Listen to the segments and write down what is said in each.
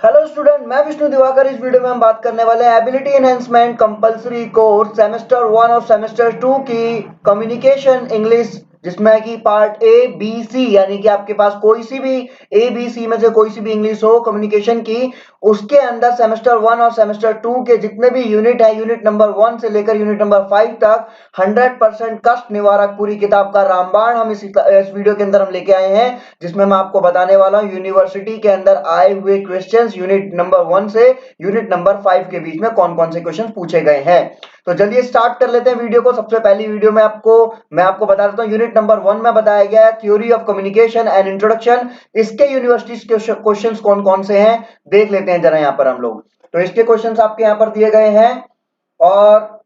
Hello student, मैं विष्णु दिवाकर। इस video में हम बात करने वाले हैं ability enhancement compulsory course semester 1 और सेमेस्टर 2 की कम्युनिकेशन इंग्लिश, जिसमें कि पार्ट ए बी सी, यानी कि आपके पास कोई सी भी ए बी सी में से कोई सी भी इंग्लिश हो कम्युनिकेशन की, उसके अंदर सेमेस्टर 1 और सेमेस्टर 2 के जितने भी यूनिट है, यूनिट नंबर 1 से लेकर यूनिट नंबर 5 तक 100% कष्ट निवारक पूरी किताब का रामबाण हम इस वीडियो के अंदर हम लेके आए हैं, जिसमें मैं आपको बताने वाला हूं यूनिवर्सिटी के अंदर आए हुए क्वेश्चंस यूनिट नंबर 1 से यूनिट नंबर 5 के बीच में कौन कौन से क्वेश्चन पूछे गए हैं। तो चलिए स्टार्ट कर लेते हैं वीडियो को। सबसे पहली वीडियो में मैं आपको बता देता हूं, यूनिट नंबर 1 में बताया गया है theory of communication and introduction. इसके यूनिवर्सिटीज के क्वेश्चंस कौन कौन से हैं देख लेते हैं जरा यहां पर हम लोग। तो इसके क्वेश्चंस आपके यहां पर दिए गए हैं। और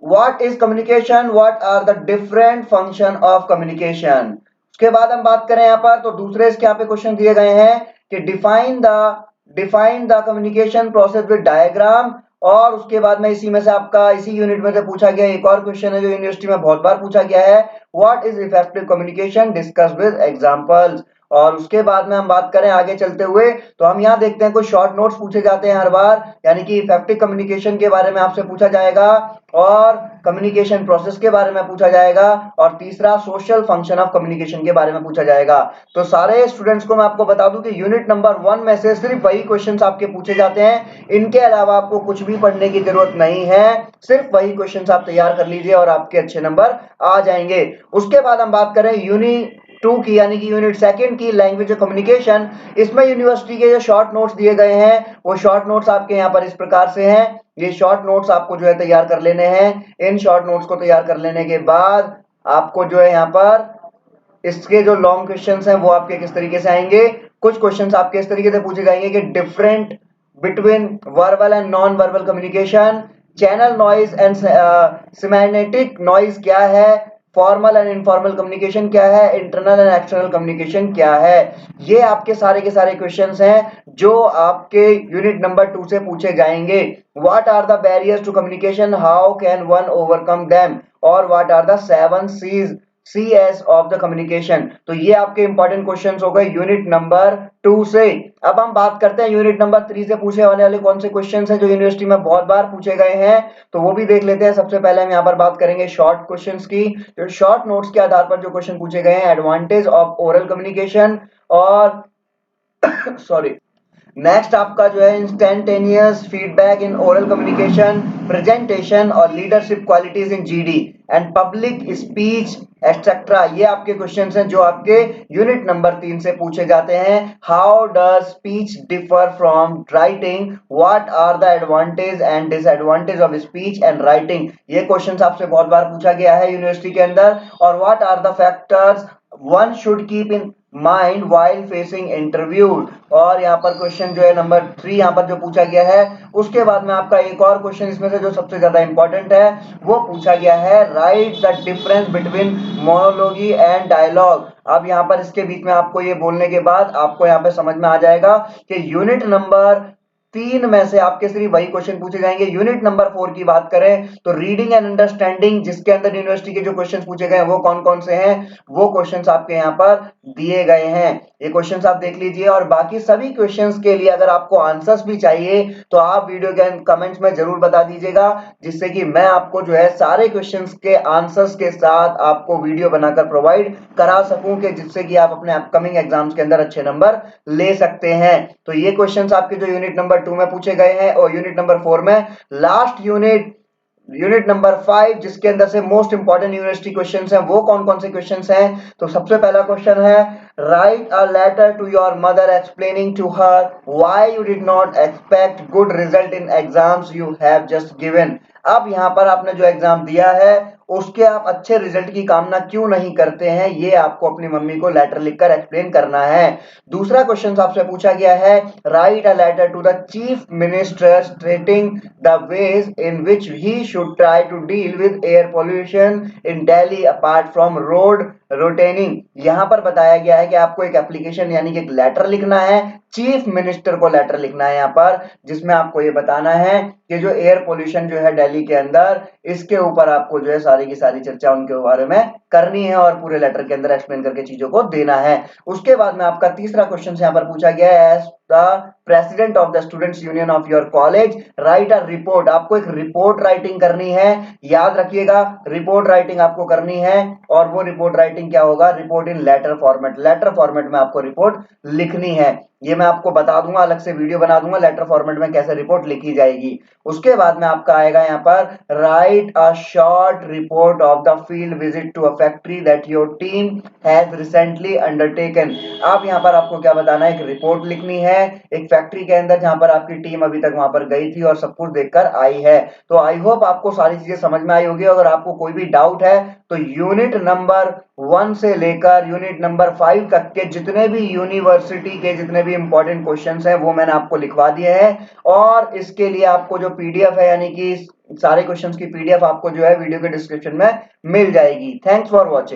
what is communication, what are the different function of communication. उसके बाद हम बात करें यहां पर, तो दूसरे इसके यहाँ पे क्वेश्चन दिए गए हैं कि define the communication process with diagram. और उसके बाद में इसी में से आपका इसी यूनिट में से पूछा गया एक और क्वेश्चन है जो यूनिवर्सिटी में बहुत बार पूछा गया है, what is effective communication discuss with examples. और उसके बाद में हम बात करें आगे चलते हुए, तो हम यहाँ देखते हैं कुछ शॉर्ट नोट्स पूछे जाते हैं हर बार, यानी कि इफेक्टिव कम्युनिकेशन के बारे में आपसे पूछा जाएगा, और कम्युनिकेशन प्रोसेस के बारे में पूछा जाएगा, और तीसरा सोशल फंक्शन ऑफ कम्युनिकेशन के बारे में पूछा जाएगा। तो सारे स्टूडेंट्स को मैं आपको बता दूं कि यूनिट नंबर 1 में से सिर्फ वही क्वेश्चंस आपके पूछे जाते हैं, इनके अलावा आपको कुछ भी पढ़ने की जरूरत नहीं है। सिर्फ वही क्वेश्चंस आप तैयार कर लीजिए और आपके अच्छे नंबर आ जाएंगे। उसके बाद हम बात करें यूनिट 2 की, यानी कि यूनिट 2 की लैंग्वेज ऑफ कम्युनिकेशन। इसमें यूनिवर्सिटी के जो शॉर्ट नोट्स दिए गए हैं वो शॉर्ट नोट्स आपके यहाँ पर इस प्रकार से हैं। ये शॉर्ट नोट्स आपको जो है तैयार कर लेने हैं। इन शॉर्ट नोट्स को तैयार कर लेने के बाद आपको जो है यहाँ पर इसके जो लॉन्ग क्वेश्चंस हैं वो आपके किस तरीके से आएंगे। कुछ क्वेश्चंस आपके इस तरीके से पूछे जाएंगे कि different between verbal and non verbal communication, channel noise and semantic noise क्या है, फॉर्मल एंड इनफॉर्मल कम्युनिकेशन क्या है, इंटरनल एंड एक्सटर्नल कम्युनिकेशन क्या है। ये आपके सारे के सारे क्वेश्चंस हैं जो आपके यूनिट नंबर 2 से पूछे जाएंगे। What are the barriers to communication, how can one overcome them, और what are the 7 CS of the communication. तो ये आपके इंपॉर्टेंट क्वेश्चंस हो गए यूनिट नंबर 2 से। अब हम बात करते हैं यूनिट नंबर 3 से पूछे होने वाले कौन से क्वेश्चंस हैं जो यूनिवर्सिटी में बहुत बार पूछे गए हैं, तो वो भी देख लेते हैं। सबसे पहले हम यहाँ पर बात करेंगे शॉर्ट क्वेश्चंस की। जो शॉर्ट नोट्स के आधार पर जो क्वेश्चन पूछे गए हैं, एडवांटेज ऑफ ओरल कम्युनिकेशन, और सॉरी, नेक्स्ट आपका जो है instantaneous feedback in oral communication, presentation और leadership qualities in GD and public speech etcetera. ये आपके क्वेश्चंस हैं जो आपके यूनिट नंबर 3 से पूछे जाते हैं। How does speech differ from writing, what are the advantage and disadvantage of speech and writing. ये क्वेश्चंस आपसे बहुत बार पूछा गया है यूनिवर्सिटी के अंदर। और what are the factors one should keep in mind while facing interview. और यहाँ पर क्वेश्चन जो है नंबर 3 यहाँ पर जो पूछा गया है, उसके बाद में आपका एक और क्वेश्चन इसमें से जो सबसे ज्यादा इंपॉर्टेंट है वो पूछा गया है, write the difference between monologue and dialogue. अब यहाँ पर इसके बीच में आपको ये बोलने के बाद आपको यहाँ पे समझ में आ जाएगा कि यूनिट नंबर 3 में से आपके सिर्फ वही क्वेश्चन पूछे जाएंगे। यूनिट नंबर 4 की बात करें तो रीडिंग एंड अंडरस्टैंडिंग, जिसके अंदर यूनिवर्सिटी के जो क्वेश्चन पूछे गए हैं वो कौन कौन से हैं, वो क्वेश्चंस आपके यहाँ पर दिए गए हैं। ये क्वेश्चंस आप देख लीजिए। और बाकी सभी क्वेश्चंस के लिए अगर आपको आंसर्स भी चाहिए तो आप वीडियो के कमेंट्स में जरूर बता दीजिएगा, जिससे कि मैं आपको जो है सारे क्वेश्चंस के आंसर्स के साथ आपको वीडियो बनाकर प्रोवाइड करा सकूं, कि जिससे कि आप अपने अपकमिंग एग्जाम्स के अंदर अच्छे नंबर ले सकते हैं। तो ये क्वेश्चंस आपके जो यूनिट नंबर 2 में पूछे गए हैं, और यूनिट नंबर 4 में लास्ट यूनिट नंबर 5 जिसके अंदर से मोस्ट इंपॉर्टेंट यूनिवर्सिटी क्वेश्चंस हैं, वो कौन कौन से क्वेश्चंस हैं। तो सबसे पहला क्वेश्चन है, write a letter to your mother explaining to her why you did not expect good result in exams you have just given. अब यहाँ पर आपने जो एग्जाम दिया है उसके आप अच्छे रिजल्ट की कामना क्यों नहीं करते हैं, ये आपको अपनी मम्मी को लेटर लिखकर एक्सप्लेन करना है। दूसरा क्वेश्चन आपसे पूछा गया है, write a letter to the chief minister stating the ways in which he should try to deal with air pollution in Delhi apart from road rationing. यहां पर बताया गया है कि आपको एक एप्लीकेशन यानी कि एक लेटर लिखना है, चीफ मिनिस्टर को लेटर लिखना है यहाँ पर, जिसमें आपको ये बताना है कि जो एयर पोल्यूशन जो है दिल्ली के अंदर, इसके ऊपर आपको जो है सारी की सारी चर्चा उनके बारे में करनी है और पूरे लेटर के अंदर एक्सप्लेन करके चीजों को देना है। उसके बाद में आपका तीसरा क्वेश्चन यहाँ पर पूछा गया है, as the president of the students union of your college write a report. आपको एक रिपोर्ट राइटिंग करनी है, याद रखिएगा रिपोर्ट राइटिंग आपको करनी है। और वो रिपोर्ट राइटिंग क्या होगा, report in letter format, letter format में आपको रिपोर्ट लिखनी है। ये मैं आपको बता दूंगा, अलग से वीडियो बना दूंगा लेटर फॉर्मेट में कैसे रिपोर्ट लिखी जाएगी। उसके बाद में आपका आएगा यहाँ पर write a short report of the field visit to a factory that your team has recently undertaken. आप यहाँ पर आपको क्या बताना है, एक रिपोर्ट लिखनी है एक फैक्ट्री के अंदर जहां पर आपकी टीम अभी तक वहां पर गई थी और सब कुछ देखकर आई है। तो आई होप आपको सारी चीजें समझ में आई होगी। अगर आपको कोई भी डाउट है तो यूनिट नंबर 1 से लेकर यूनिट नंबर 5 तक के जितने भी यूनिवर्सिटी के जितने भी इंपॉर्टेंट क्वेश्चंस हैं वो मैंने आपको लिखवा दिए हैं। और इसके लिए आपको जो पीडीएफ है यानी कि सारे क्वेश्चंस की पीडीएफ आपको जो है वीडियो के डिस्क्रिप्शन में मिल जाएगी। Thanks for watching.